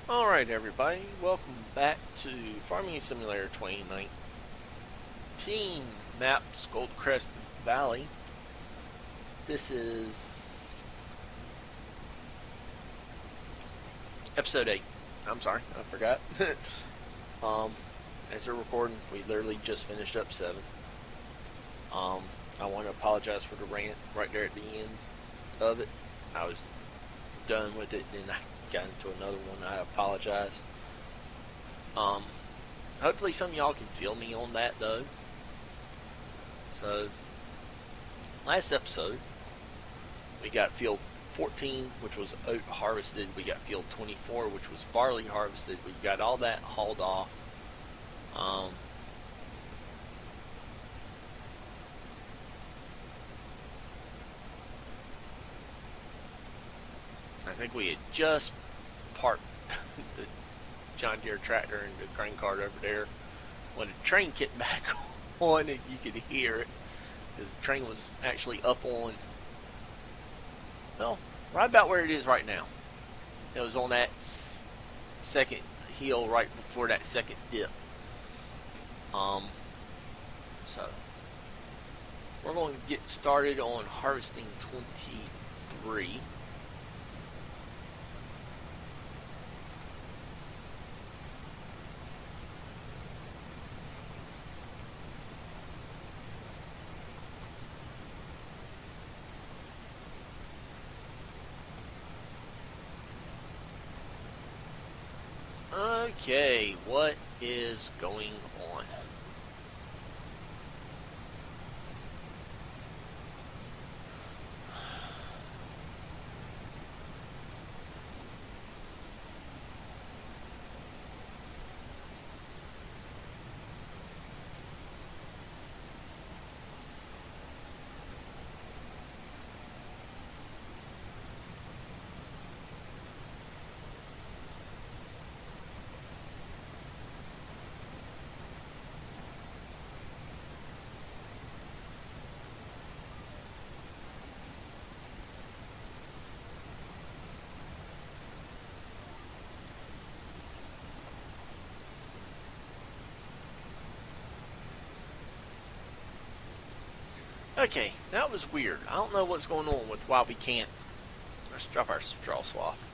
Alright everybody, welcome back to Farming Simulator 2019 Maps Goldcrest Valley. This is Episode 8. I'm sorry, I forgot. As they're recording, we literally just finished up 7. I want to apologize for the rant right there at the end of it. I was done with it, then I got into another one. I apologize. Hopefully some of y'all can feel me on that though. So last episode we got field 14, which was oat harvested. We got field 24, which was barley harvested. We got all that hauled off. I think we had just parked the John Deere tractor and the grain cart over there when the train kicked back on, and you could hear it because the train was actually up on, well, right about where it is right now. It was on that second hill right before that second dip. So we're going to get started on harvesting 23. Okay, what is going on? Okay, that was weird. I don't know what's going on with why we can't. Let's drop our straw swath.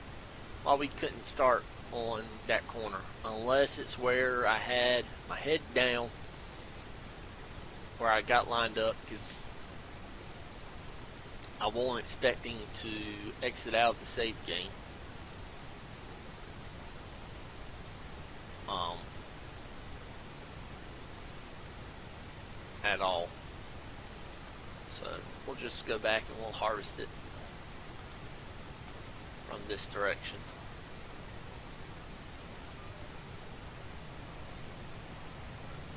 Why we couldn't start on that corner. Unless it's where I had my head down, where I got lined up, because I wasn't expecting to exit out of the save game. At all. So we'll just go back and we'll harvest it from this direction.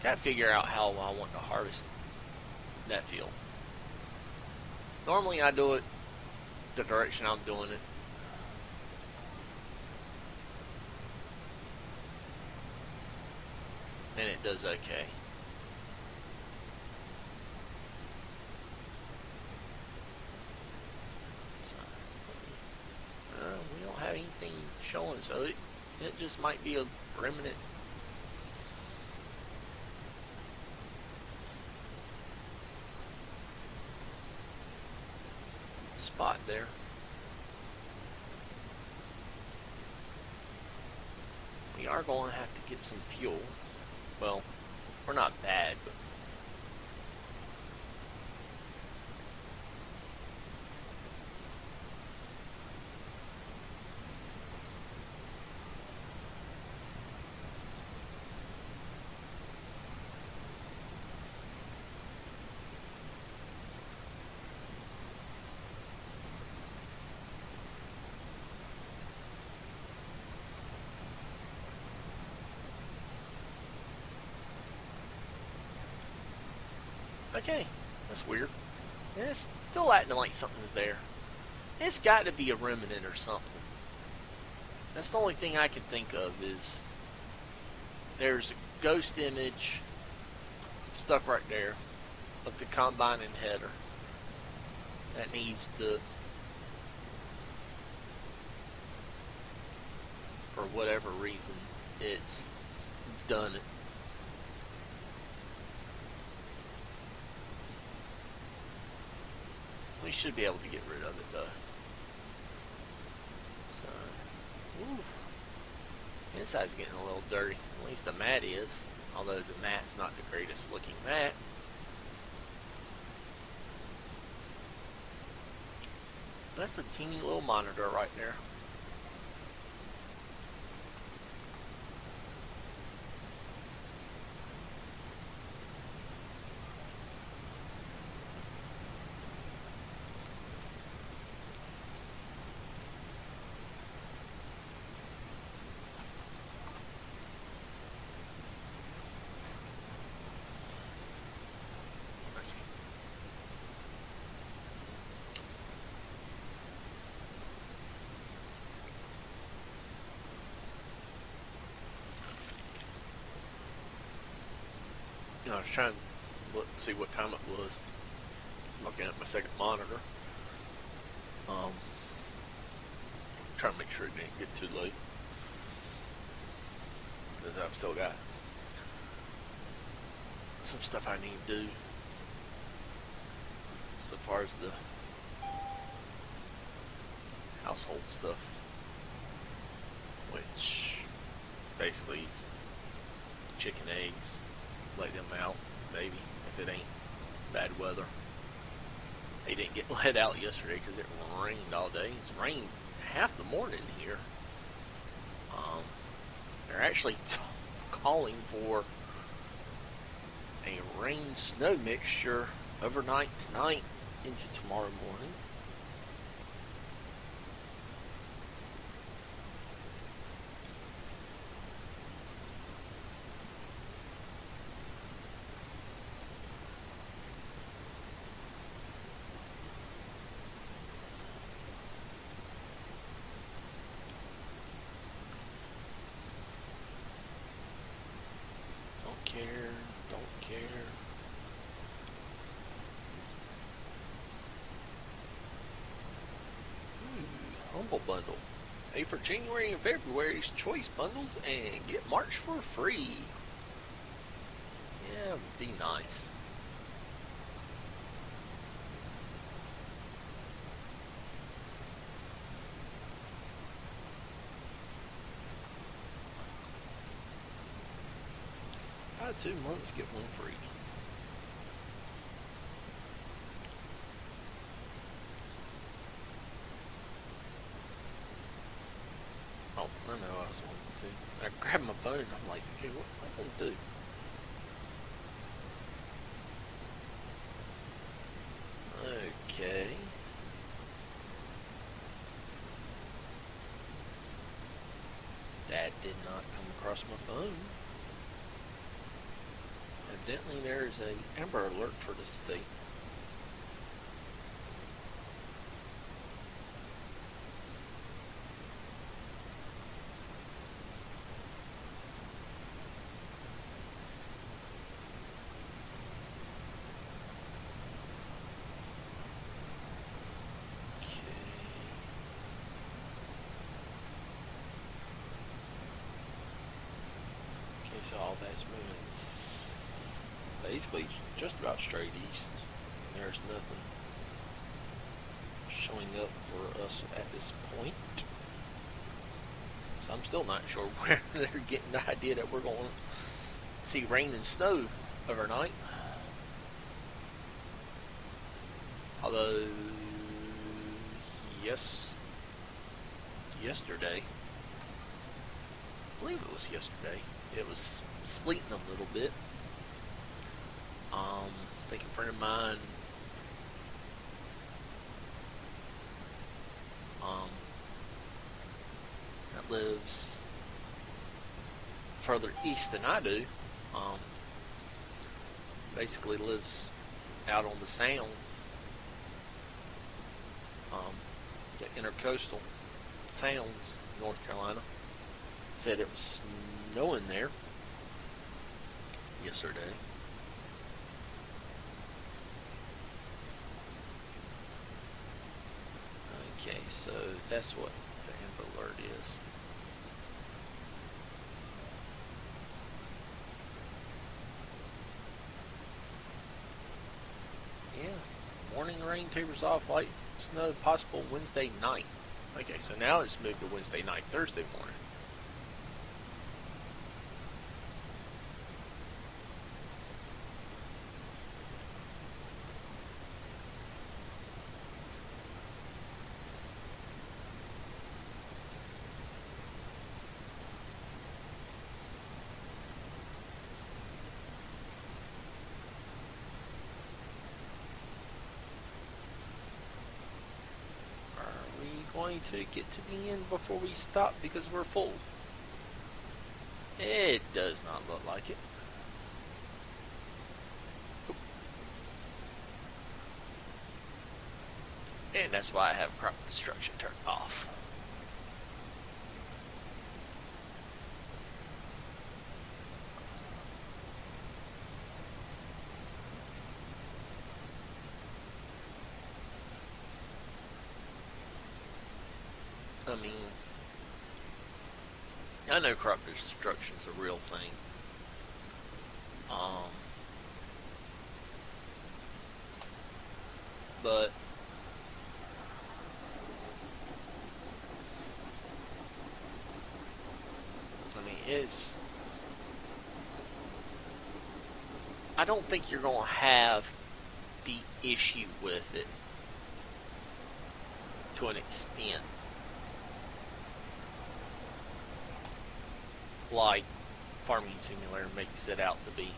Gotta figure out how I want to harvest that field. Normally I do it the direction I'm doing it. And it does okay. We don't have anything showing, so it just might be a remnant. Spot there. We are going to have to get some fuel. Well, we're not bad, but okay, that's weird. And it's still acting like something's there. It's got to be a remnant or something. That's the only thing I can think of is there's a ghost image stuck right there of the combine and header that needs to for whatever reason, it's done it. We should be able to get rid of it though. So, oof. Inside's getting a little dirty. At least the mat is. Although the mat's not the greatest looking mat. That's a teeny little monitor right there. I was trying to see what time it was. Looking at my second monitor. Trying to make sure it didn't get too late. Because I've still got some stuff I need to do. So far as the household stuff. Which basically is chicken eggs. Lay them out, maybe, if it ain't bad weather. They didn't get let out yesterday because it rained all day. It's rained half the morning here. They're actually calling for a rain-snow mixture overnight tonight into tomorrow morning. Don't care. Humble bundle. Pay for January and February's choice bundles and get March for free. Yeah, it would be nice. Buy 2 months, get 1 free. Oh, I know I was wanting to. I grabbed my phone and I'm like, okay, what am I going to do? Okay. That did not come across my phone. Evidently there is an Amber Alert for the state. Okay, so all that's moving basically just about straight east. There's nothing showing up for us at this point. So I'm still not sure where they're getting the idea that we're going to see rain and snow overnight. Although, yesterday, I believe it was yesterday, it was sleeting a little bit. I think a friend of mine that lives further east than I do, basically lives out on the Sound, the intercoastal Sounds, North Carolina, said it was snowing there yesterday. Okay, so that's what the Amber Alert is. rain tapers off, light snow possible Wednesday night. Okay, so now it's moved to Wednesday night, Thursday morning. Going to get to the end before we stop because we're full. It does not look like it. And that's why I have crop construction turned off. I mean, I know crop destruction's a real thing. But I mean, I don't think you're going to have the issue with it to an extent. Like Farming Simulator makes it out to be.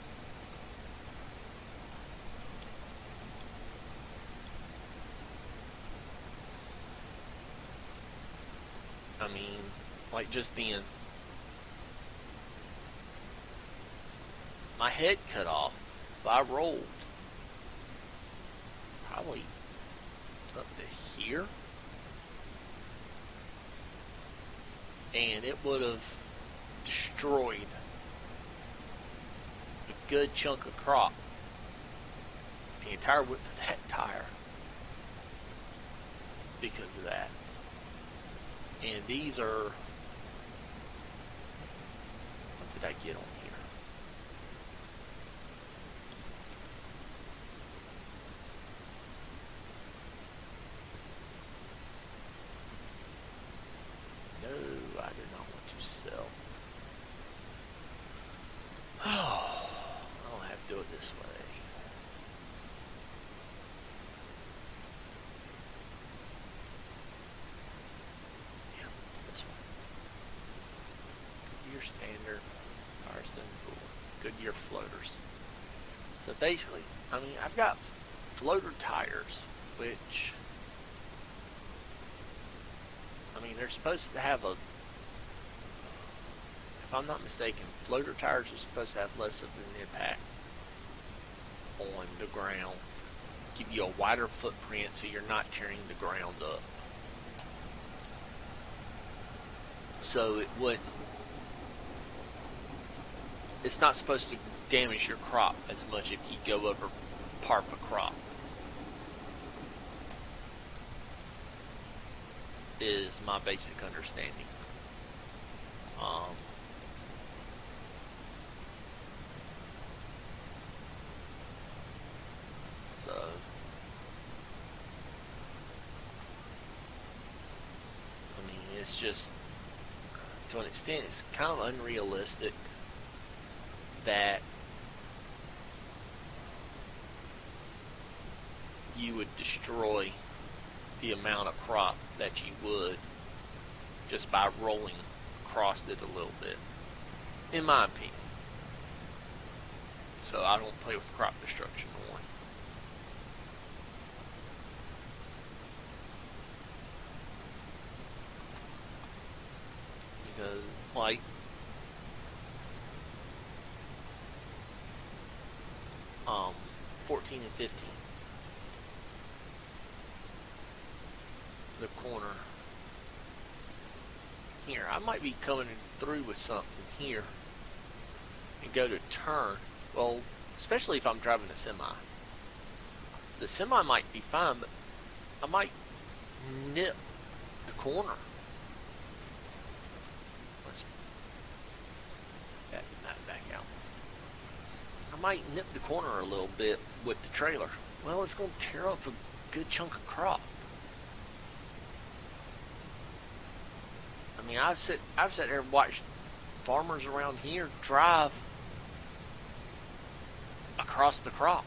I mean, like just then, my head cut off, but I rolled probably up to here, and it would have destroyed a good chunk of crop, the entire width of that tire, because of that. And these are, what did I get on here? No, I do not want to sell. Oh, I'll have to do it this way. Yeah, this one. Goodyear Standard, Firestone Pool, Goodyear floaters. So basically, I mean, I've got floater tires, which, I mean, they're supposed to have a, if I'm not mistaken, floater tires are supposed to have less of an impact on the ground, give you a wider footprint so you're not tearing the ground up. So it wouldn't, it's not supposed to damage your crop as much if you go over part of a crop, is my basic understanding. So I mean, it's just, to an extent, it's kind of unrealistic that you would destroy the amount of crop that you would just by rolling across it a little bit, in my opinion. So I don't play with crop destruction on. Because, like, 14 and 15, the corner here, I might be coming through with something here and go to turn. Well, especially if I'm driving a semi. The semi might be fine, but I might nip the corner. Let's back out. I might nip the corner a little bit with the trailer. Well, it's going to tear up good chunk of crop. I mean, I've sat there and watched farmers around here drive across the crop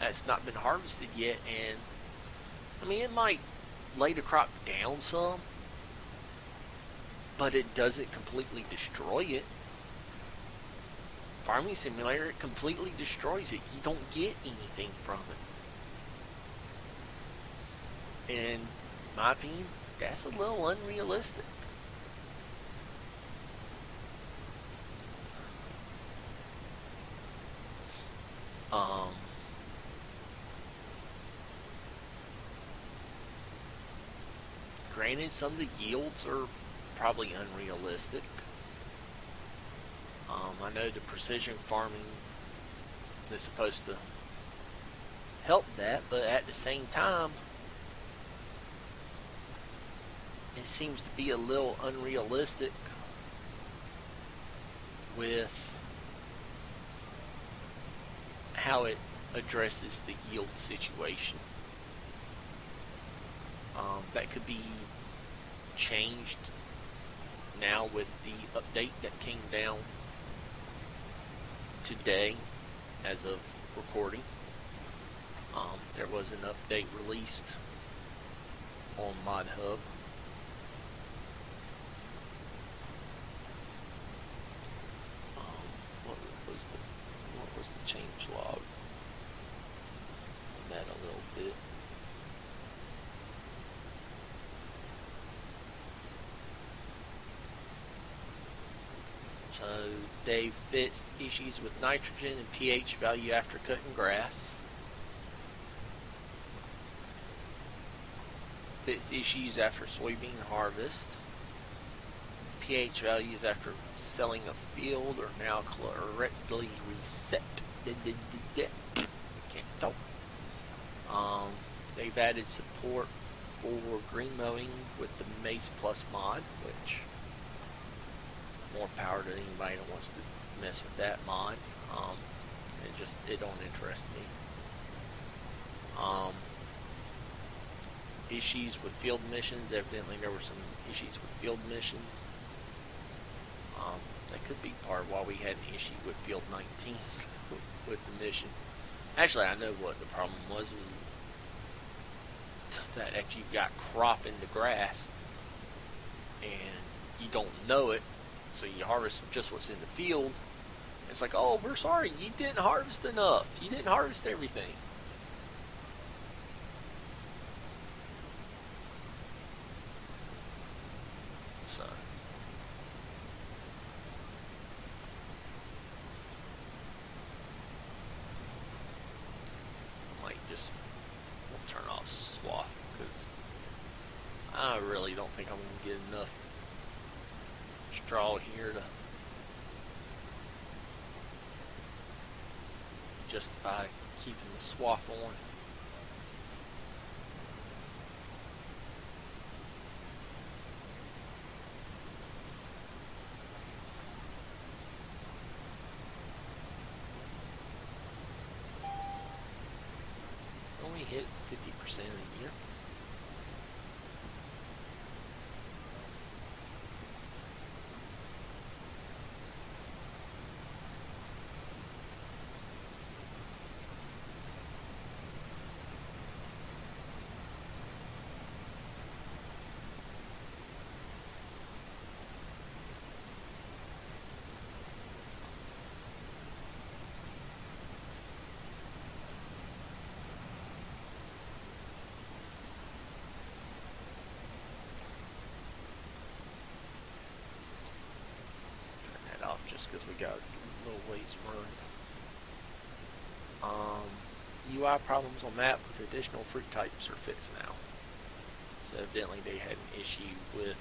that's not been harvested yet, and I mean, it might lay the crop down some, but it doesn't completely destroy it. Farming Simulator, it completely destroys it. You don't get anything from it. And in my opinion, that's a little unrealistic. Granted, some of the yields are probably unrealistic. I know the precision farming is supposed to help that, but at the same time, it seems to be a little unrealistic with how it addresses the yield situation. That could be changed now with the update that came down today as of recording. There was an update released on ModHub. What was the change log on that a little bit? So they fixed issues with nitrogen and pH value after cutting grass. Fixed issues after soybean harvest. pH values after selling a field are now correctly reset. Can't talk. They've added support for green mowing with the Mace Plus mod, which more power to anybody that wants to mess with that mod. It don't interest me. Issues with field missions. Evidently there were some issues with field missions. That could be part of why we had an issue with field 19 with the mission. Actually, I know what the problem was. That actually got crop in the grass and you don't know it, so you harvest just what's in the field. It's like, oh, we're sorry, you didn't harvest enough. You didn't harvest everything. So might just turn off swath because I really don't think I'm gonna get enough straw here to justify keeping the swath on. Only hit 50% of the year. Just because we got a little ways run. UI problems on map with additional fruit types are fixed now. So evidently they had an issue with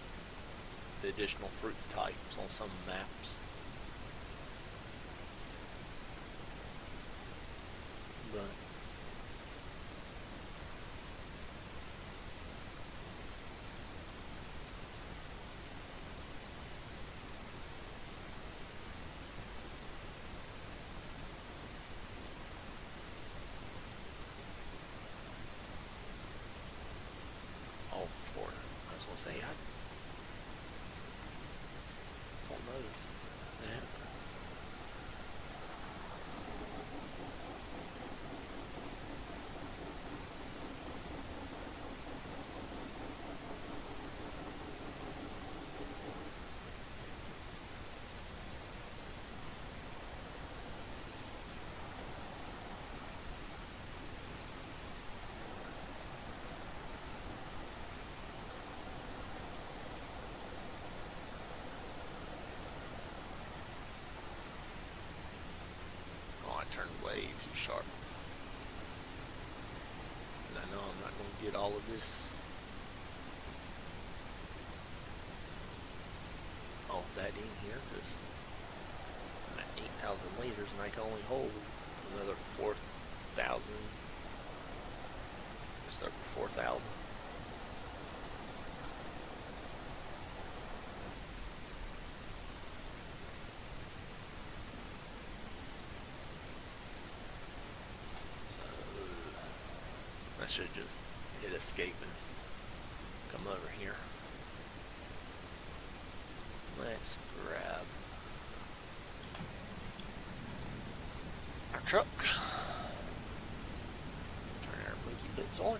the additional fruit types on some maps. But say, I don't know that. Oh, I turned way too sharp. And I know I'm not going to get all of this. All of that in here because I'm at 8,000 liters and I can only hold another 4,000. Just over 4,000. I should just hit escape and come over here. Let's grab our truck. Turn our blinky bits on.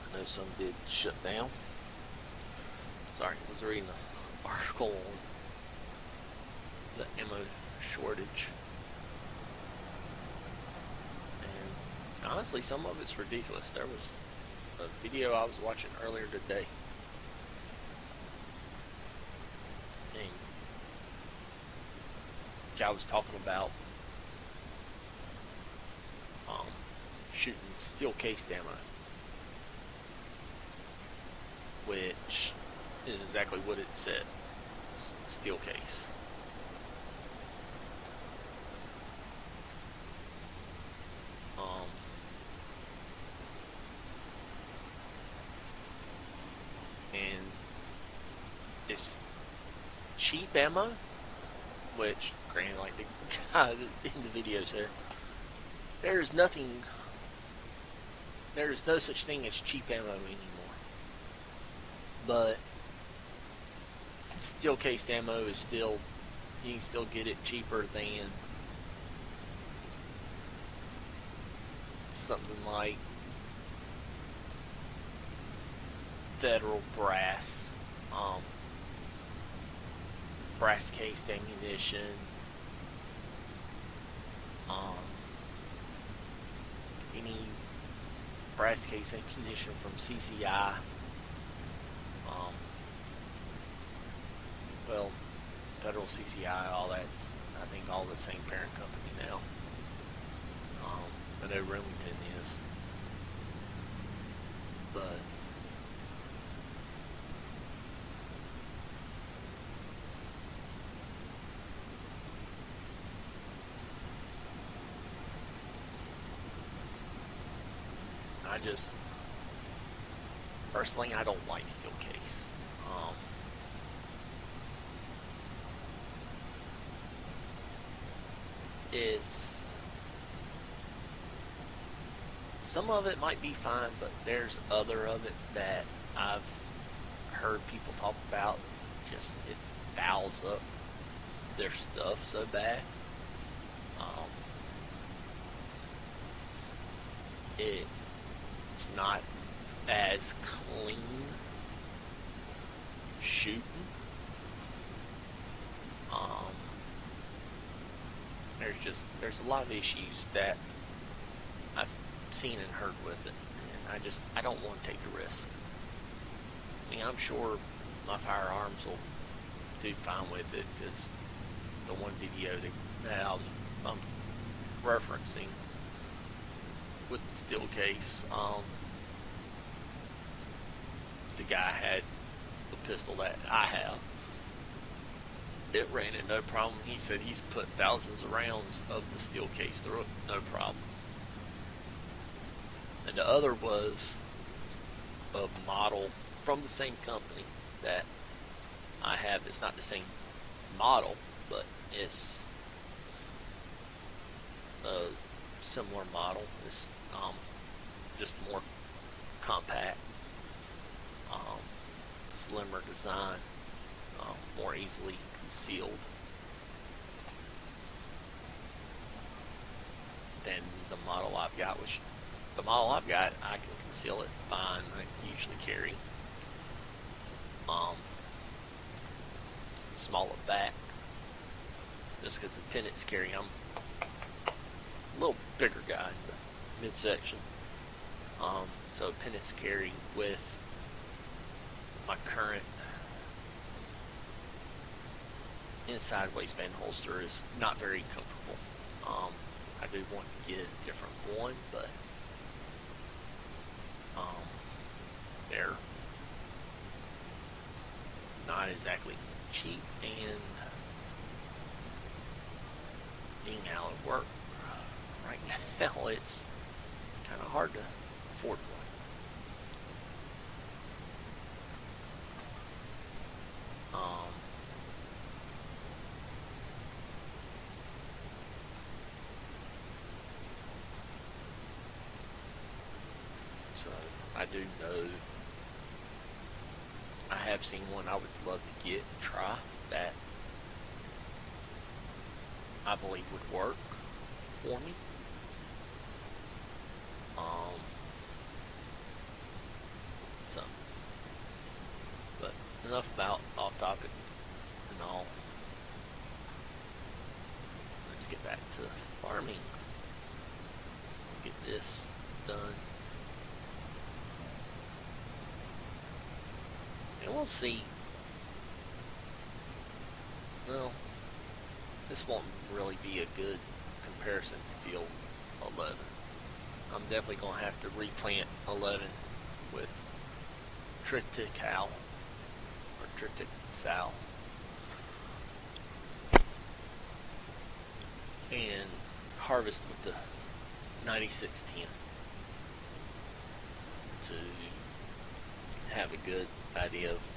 I know some did shut down. Sorry, I was reading an article on the ammo shortage. And honestly, some of it's ridiculous. There was a video I was watching earlier today. And guy was talking about shooting steel cased ammo, which is exactly what it said. It's steel case. And it's cheap ammo, which, granted, like the guy in the video said, there is no such thing as cheap ammo anymore. But steel cased ammo is still, you can still get it cheaper than something like Federal brass cased ammunition, any brass case ammunition from CCI. Well, Federal CCI, all that's, I think, all the same parent company now. I know Remington is, but I just, personally, I don't like steel case. It's, some of it might be fine, but there's other of it that I've heard people talk about. Just, it fouls up their stuff so bad. It's not as clean shooting. There's a lot of issues that I've seen and heard with it, and I don't want to take the risk. I mean, I'm sure my firearms will do fine with it, because the one video that I'm referencing with the steel case, the guy had the pistol that I have. It ran it no problem. He said he's put thousands of rounds of the steel case through it, no problem. And the other was a model from the same company that I have. It's not the same model, but it's a similar model. It's just more compact, slimmer design, more easily concealed than the model I've got, which the model I've got, I can conceal it fine. I usually carry smaller back, just because the pennants carry. I'm a little bigger guy in the midsection, so pennants carry with my current inside waistband holster is not very comfortable. I do want to get a different one, but they're not exactly cheap, and being out of work right now, it's kind of hard to afford one. So I do know, I have seen one I would love to get and try that I believe would work for me. So, but enough about off topic and all. Let's get back to farming. Get this done. And we'll see. Well, this won't really be a good comparison to field 11. I'm definitely going to have to replant 11 with triticale or triticale and harvest with the 9610 to have a good idea of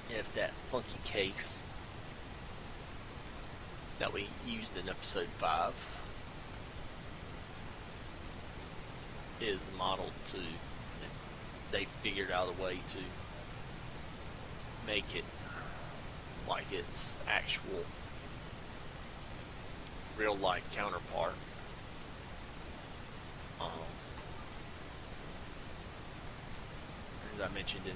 if that funky case that we used in episode 5 is modeled to, they figured out a way to make it like its actual real life counterpart. As I mentioned in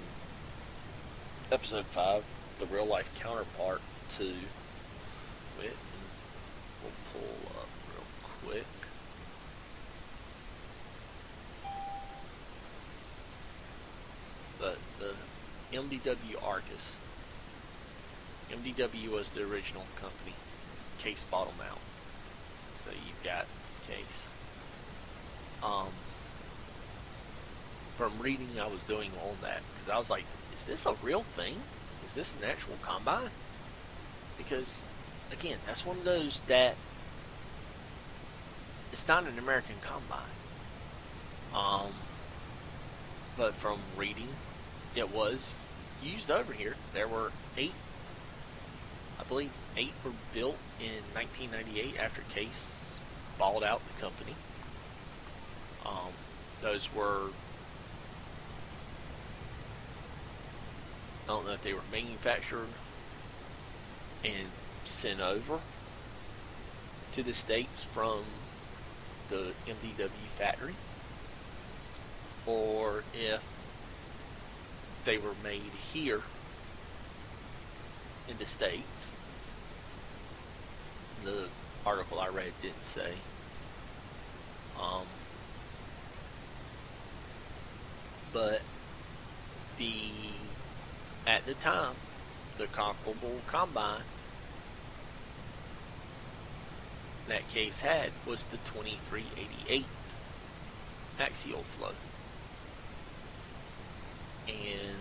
episode 5, the real life counterpart to it. We'll pull up real quick. MDW Argus. MDW was the original company. Case bought them out. So you've got Case. From reading I was doing on that, because I was like, is this a real thing? Is this an actual combine? Because, again, that's one of those that it's not an American combine. But from reading, it was used over here. There were 8, I believe 8 were built in 1998 after Case bought out the company. Those were, I don't know if they were manufactured and sent over to the States from the MDW factory, or if they were made here in the States. The article I read didn't say. But at the time, the comparable combine that Case had was the 2388 axial flow. And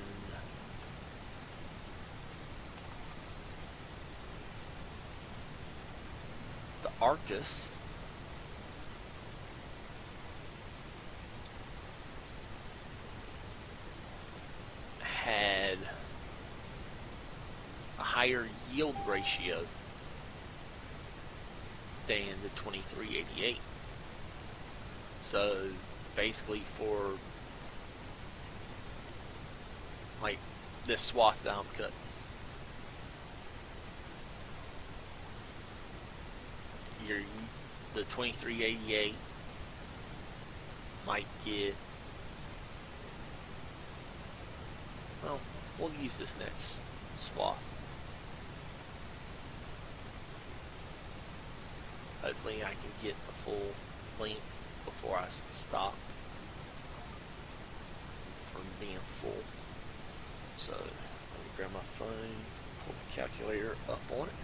the Arcus had a higher yield ratio than the 2388. So basically, for like this swath that I'm cutting, the 2388 might get, well, we'll use this next swath. Hopefully I can get the full length before I stop from being full. So let me grab my phone, pull the calculator up on it.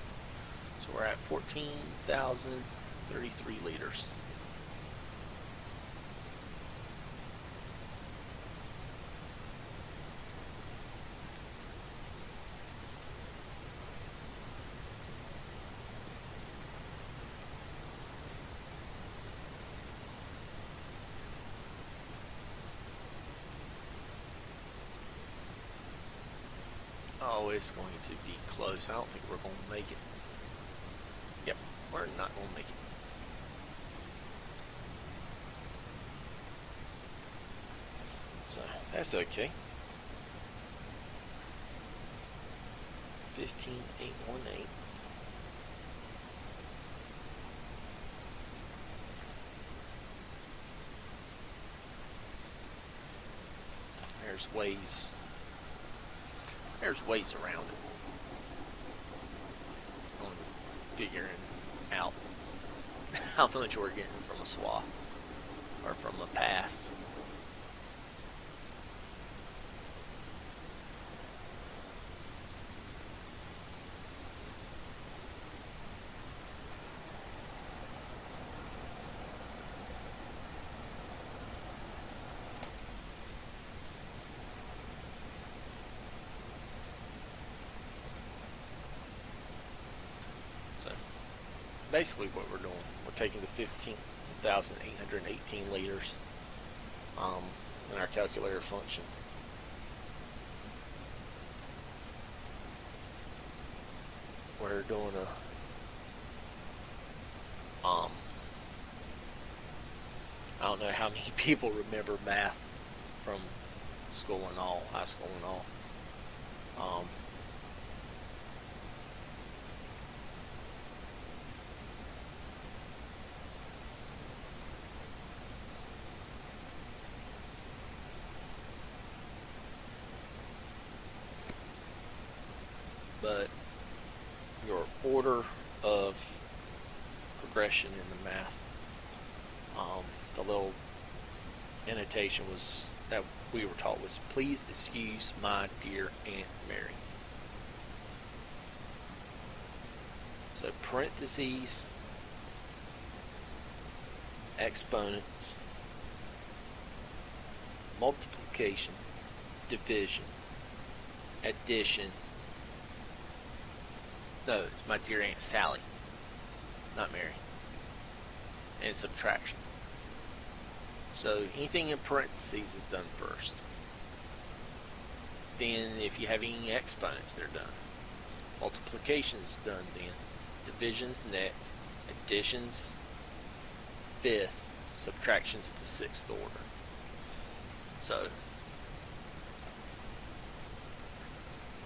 So we're at 14,033 liters. Oh, it's going to be close. I don't think we're going to make it. Yep, we're not going to make it. So, that's okay. 15,818. There's ways around it. I'm figuring out how much we're getting from a swath or from a pass. Basically what we're doing, we're taking the 15,818 liters in our calculator function. We're doing I don't know how many people remember math from school and all, high school and all. But your order of progression in the math, the little annotation was that we were taught was, please excuse my dear Aunt Mary. So parentheses, exponents, multiplication, division, addition. No, it's my dear Aunt Sally, not Mary. And subtraction. So anything in parentheses is done first. Then if you have any exponents, they're done. Multiplication's done then. Division's next. Addition's fifth. Subtraction's the sixth order. So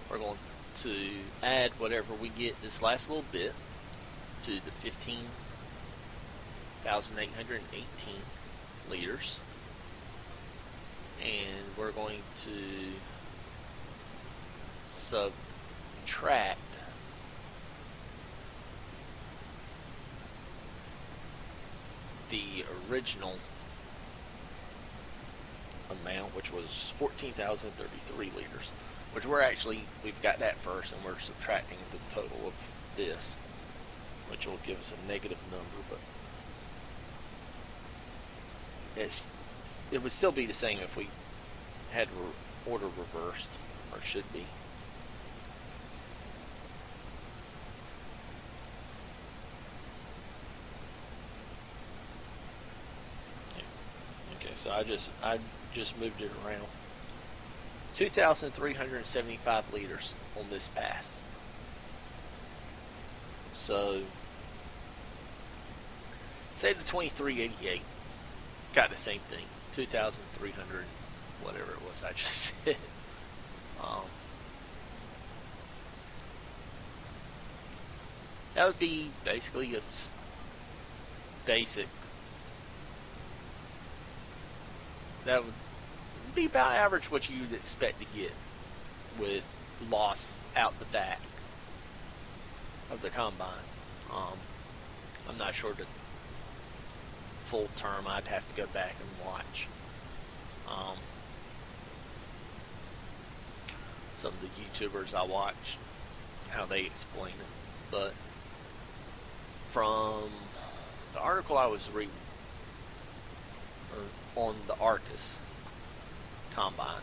we're going to add whatever we get this last little bit to the 15,818 liters, and we're going to subtract the original amount, which was 14,033 liters, which we've got that first, and we're subtracting the total of this, which will give us a negative number, but it would still be the same if we had order reversed, or should be. Okay, so I just moved it around. 2,375 liters on this pass. So say the 2388 got the same thing, 2,300, whatever it was I just said. That would be basically a basic. That would be about average what you'd expect to get with loss out the back of the combine. I'm not sure the full term. I'd have to go back and watch some of the YouTubers I watch, how they explain it. But from the article I was reading on the Arcus combine,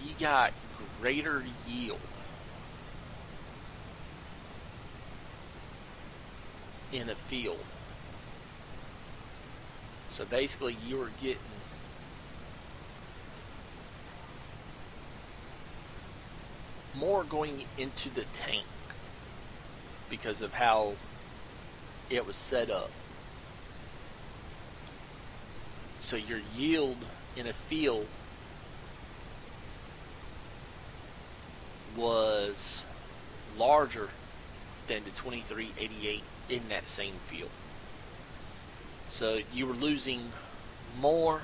you got greater yield in a field. So basically you were getting more going into the tank because of how it was set up. So your yield in a field was larger than the 2388 in that same field. So you were losing more.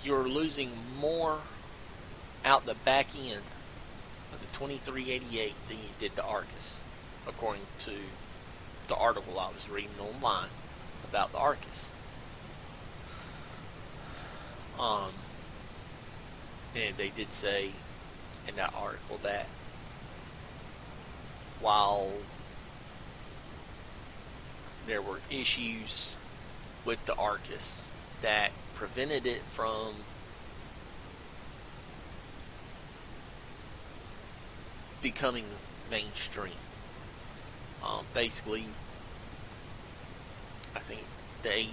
You were losing more out the back end of the 2388 than you did the Arcus, according to the article I was reading online about the Arcus. And they did say in that article that while there were issues with the Arcus that prevented it from becoming mainstream. Basically, I think the 8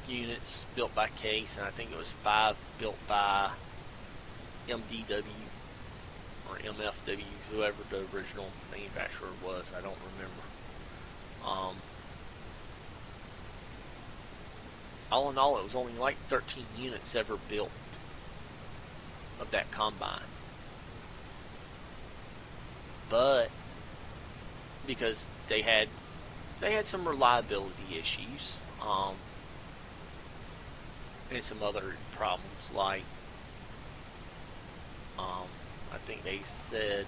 units built by Case, and I think it was 5 built by MDW or MFW, whoever the original manufacturer was, I don't remember. All in all, it was only like 13 units ever built of that combine. But because they had some reliability issues, and some other problems, like I think they said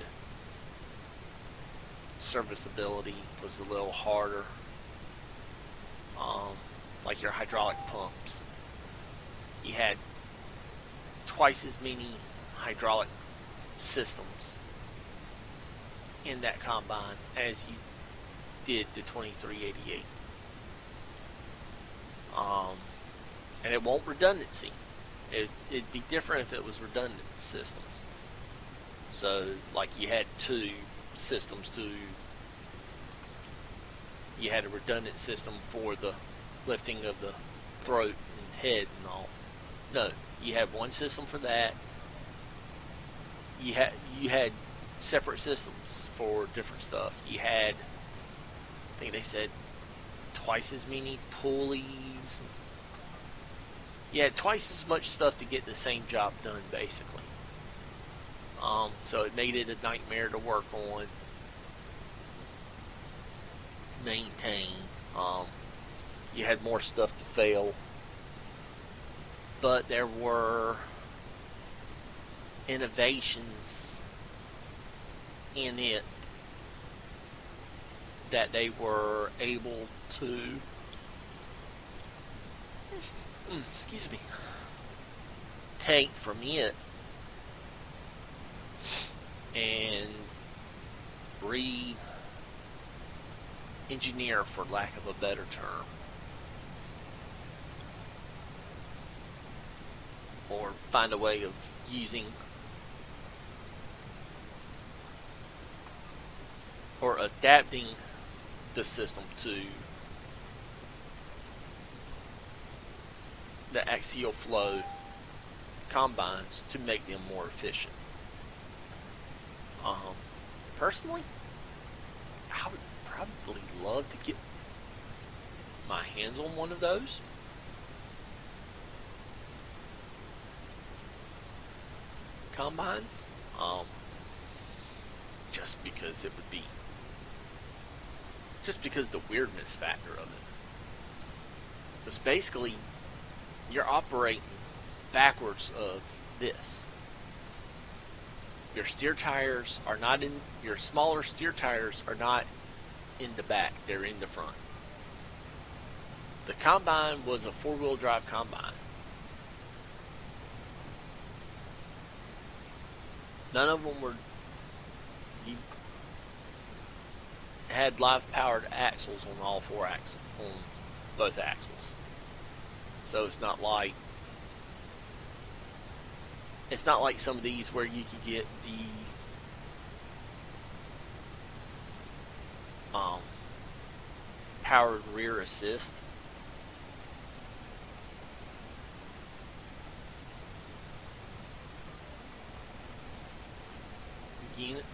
serviceability was a little harder. Like your hydraulic pumps, you had twice as many hydraulic systems in that combine as you did the 2388. And it won't redundancy. It'd be different if it was redundant systems. So, like you had two systems you had a redundant system for the lifting of the throat and head and all. No, you had one system for that. You had separate systems for different stuff. You had, I think they said, twice as many pulleys. You had twice as much stuff to get the same job done, basically. So it made it a nightmare to work on, maintain. You had more stuff to fail, but there were innovations in it that they were able to excuse me, take from it and re-engineer, for lack of a better term, or find a way of using or adapting the system to the axial flow combines to make them more efficient. Personally, I would probably love to get my hands on one of those. Combines. Just because it would be, just because the weirdness factor of it. Because basically, you're operating backwards of this. Your steer tires are not in, your smaller steer tires are not in the back, they're in the front. The combine was a four-wheel drive combine. None of them were, you had live powered axles on all four axles, on both axles. So it's not like some of these where you could get the powered rear assist. Unit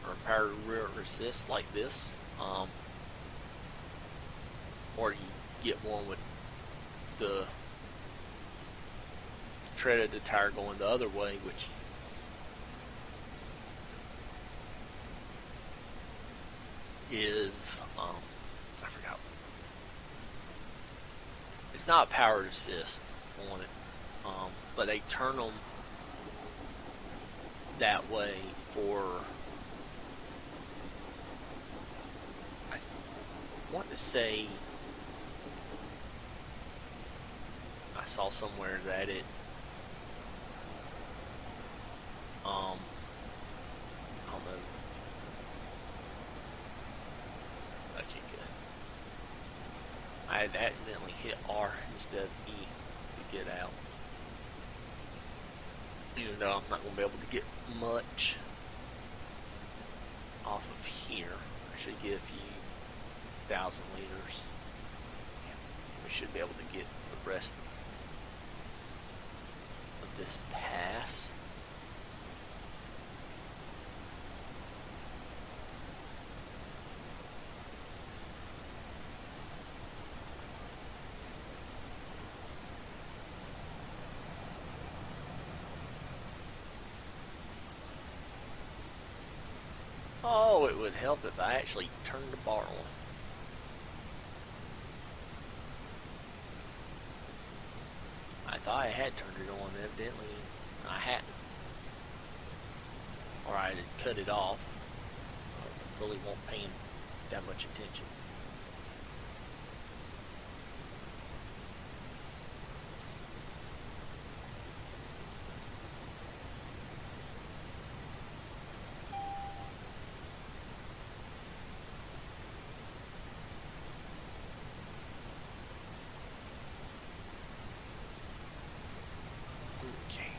or powered rear assist like this, or you get one with the tread of the tire going the other way, which is I forgot. It's not powered assist on it, but they turn them that way for, I want to say, I saw somewhere that it I don't know. Okay, good. I had accidentally hit R instead of E to get out. Even though I'm not going to be able to get much off of here. I should get a few thousand liters. We should be able to get the rest of this pass. Oh, it would help if I actually turned the bar on. I thought I had turned it on, evidently I hadn't. Or I had cut it off. really won't pay him that much attention. Okay,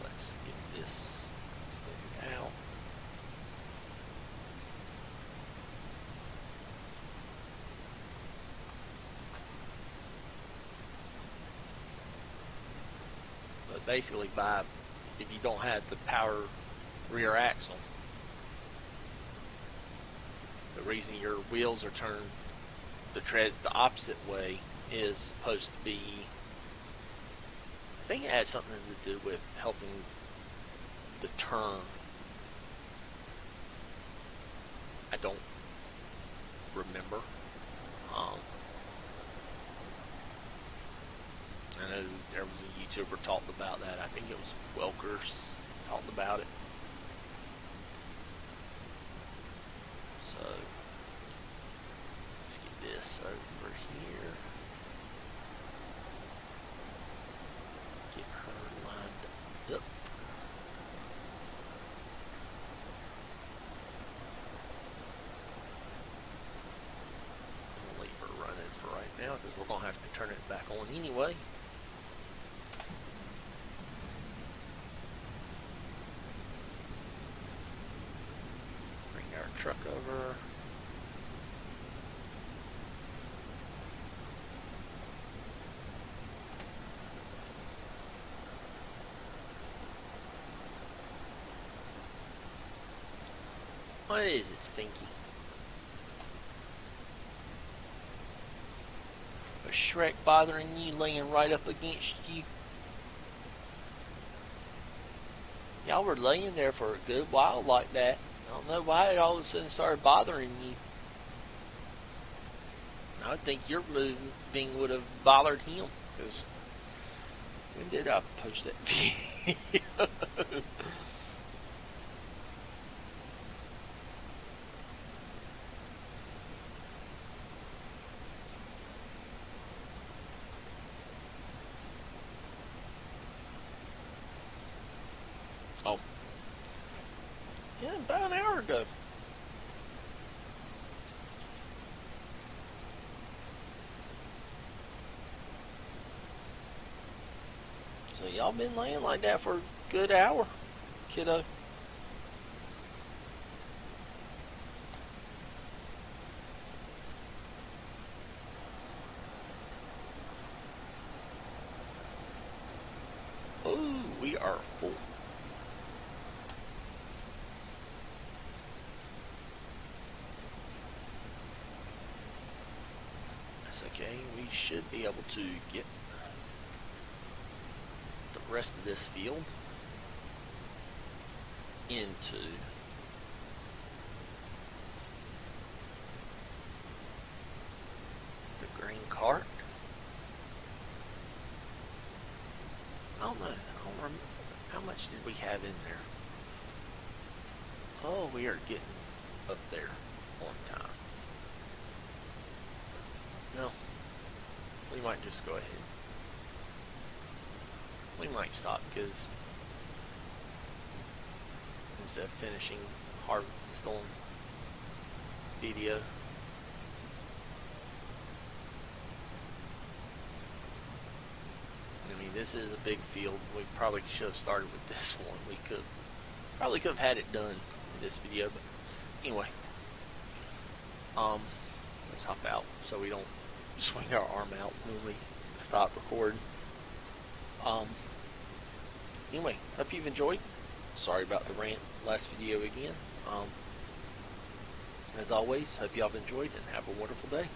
let's get this figured out. But basically, if you don't have the power rear axle, the reason your wheels are turned, the treads the opposite way, is supposed to be, I think it has something to do with helping the turn. I don't remember. I know there was a YouTuber talked about that. I think it was Goldcrest talked about it. So let's get this over here. Get her lined up. I'll leave her running for right now because we're going to have to turn it back on anyway. Bring our truck over. What is it, Stinky? A Shrek bothering you, laying right up against you? Y'all were laying there for a good while like that. I don't know why it all of a sudden started bothering you. I think your moving would have bothered him. Because when did I post that video? Oh. Yeah, about an hour ago. So y'all been laying like that for a good hour, kiddo. Oh, we are full. That's okay. We should be able to get the rest of this field into the green cart. I don't know. I don't remember. How much did we have in there? Oh, we are getting up there on time. No. We might just go ahead. We might stop because instead of finishing harvest on video. I mean, this is a big field. We probably should have started with this one. We probably could have had it done in this video, but anyway. Let's hop out so we don't swing our arm out when we stop recording. Anyway, hope you've enjoyed. Sorry about the rant last video again. As always, hope y'all have enjoyed and have a wonderful day.